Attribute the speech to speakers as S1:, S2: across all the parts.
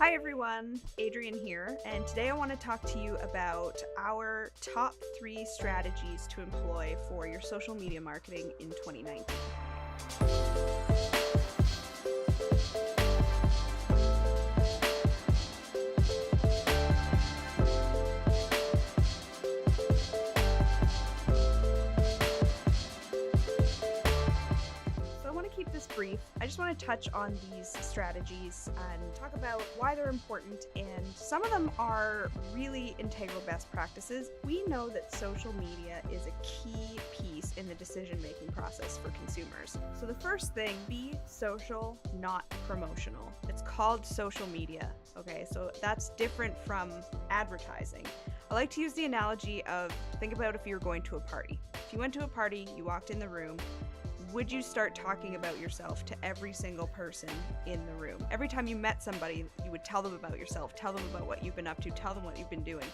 S1: Hi everyone, Adrian here, and today I want to talk to you about our top 3 strategies to employ for your social media marketing in 2019. Keep this brief. I just want to touch on these strategies and talk about why they're important, and some of them are really integral best practices. We know that social media is a key piece in the decision-making process for consumers. So the first thing, be social, not promotional. It's called social media, okay? So that's different from advertising. I like to use the analogy of, think about if you were going to a party. If you went to a party, you walked in the room, would you start talking about yourself to every single person in the room? Every time you met somebody, you would tell them about yourself, tell them about what you've been up to, tell them what you've been doing.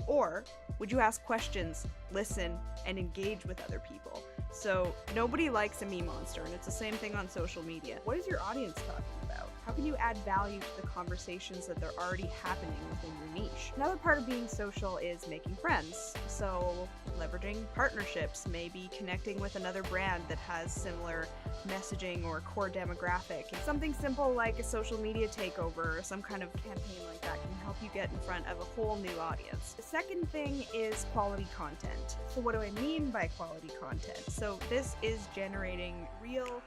S1: Or would you ask questions, listen, and engage with other people? So nobody likes a me monster, and it's the same thing on social media. What is your audience talking about? How can you add value to the conversations that they're already happening within your niche? Another part of being social is making friends. So leveraging partnerships, maybe connecting with another brand that has similar messaging or core demographic. And something simple like a social media takeover or some kind of campaign like that can help you get in front of a whole new audience. The second thing is quality content. So what do I mean by quality content? So this is generating real,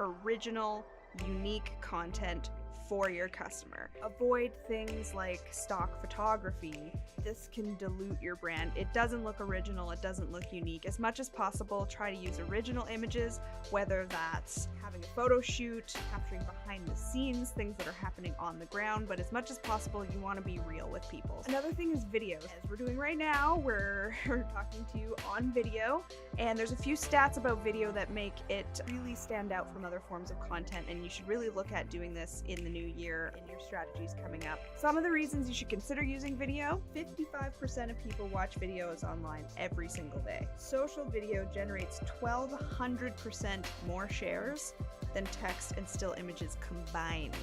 S1: original, unique content for your customer. Avoid things like stock photography. This can dilute your brand. It doesn't look original, it doesn't look unique. As much as possible, try to use original images, whether that's having a photo shoot, capturing behind the scenes, things that are happening on the ground, but as much as possible, you want to be real with people. Another thing is videos. As we're doing right now, we're talking to you on video, and there's a few stats about video that make it really stand out from other forms of content, and you should really look at doing this in the new year in your strategies coming up. Some of the reasons you should consider using video: 55% of people watch videos online every single day. Social video generates 1,200% more shares than text and still images combined.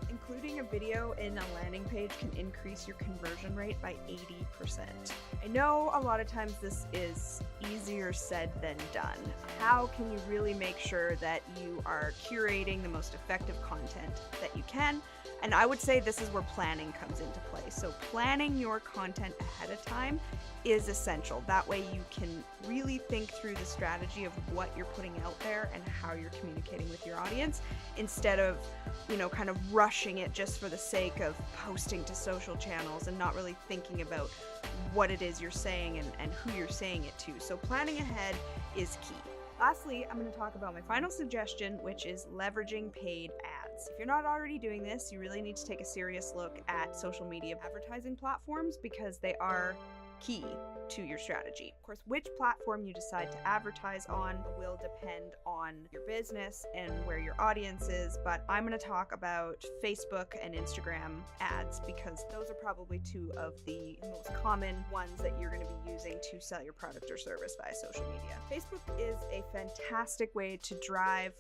S1: Including a video in a landing page can increase your conversion rate by 80%. I know a lot of times this is easier said than done. How can you really make sure that you are curating the most effective content that you can? And I would say this is where planning comes into play. So planning your content ahead of time is essential. That way you can really think through the strategy of what you're putting out there and how you're communicating with your audience, instead of, kind of rushing it just for the sake of posting to social channels and not really thinking about what it is you're saying and who you're saying it to. So planning ahead is key. Lastly, I'm going to talk about my final suggestion, which is leveraging paid ads. If you're not already doing this, you really need to take a serious look at social media advertising platforms, because they are key to your strategy. Of course, which platform you decide to advertise on will depend on your business and where your audience is, but I'm going to talk about Facebook and Instagram ads, because those are probably 2 of the most common ones that you're going to be using to sell your product or service via social media. Facebook is a fantastic way to drive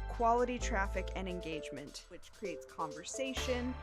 S1: quality traffic and engagement, which creates conversation,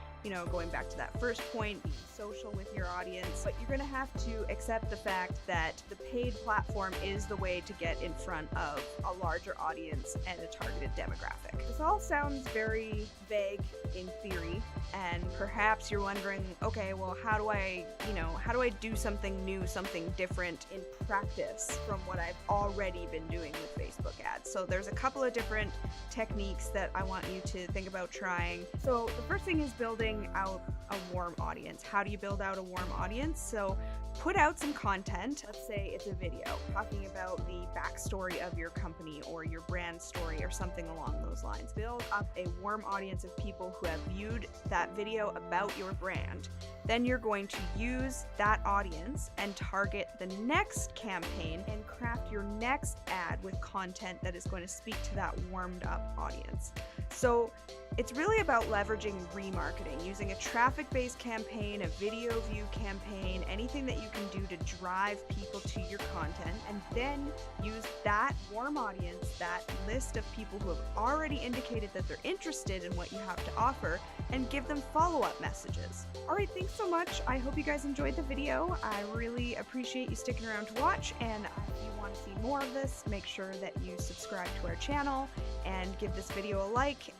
S1: going back to that first point, being social with your audience. But you're going to have to accept the fact that the paid platform is the way to get in front of a larger audience and a targeted demographic. This all sounds very vague in theory, and perhaps you're wondering, okay, well, how do I do something new, something different in practice from what I've already been doing with Facebook ads? So there's a couple of different techniques that I want you to think about trying. So the first thing is building out a warm audience. How do you build out a warm audience? So put out some content. Let's say it's a video talking about the backstory of your company or your brand story or something along those lines. Build up a warm audience of people who have viewed that video about your brand Then you're going to use that audience and target the next campaign and craft your next ad with content that is going to speak to that warmed up audience. So it's really about leveraging remarketing, using a traffic-based campaign, a video view campaign, anything that you can do to drive people to your content, and then use that warm audience, that list of people who have already indicated that they're interested in what you have to offer, and give them follow-up messages. All right, thanks so much. I hope you guys enjoyed the video. I really appreciate you sticking around to watch, and if you want to see more of this, make sure that you subscribe to our channel and give this video a like.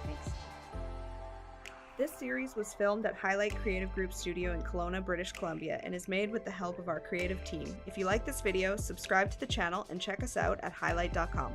S1: Thanks. This series was filmed at Hiilite Creative Group Studio in Kelowna, British Columbia, and is made with the help of our creative team. If you like this video, subscribe to the channel and check us out at hiilite.com.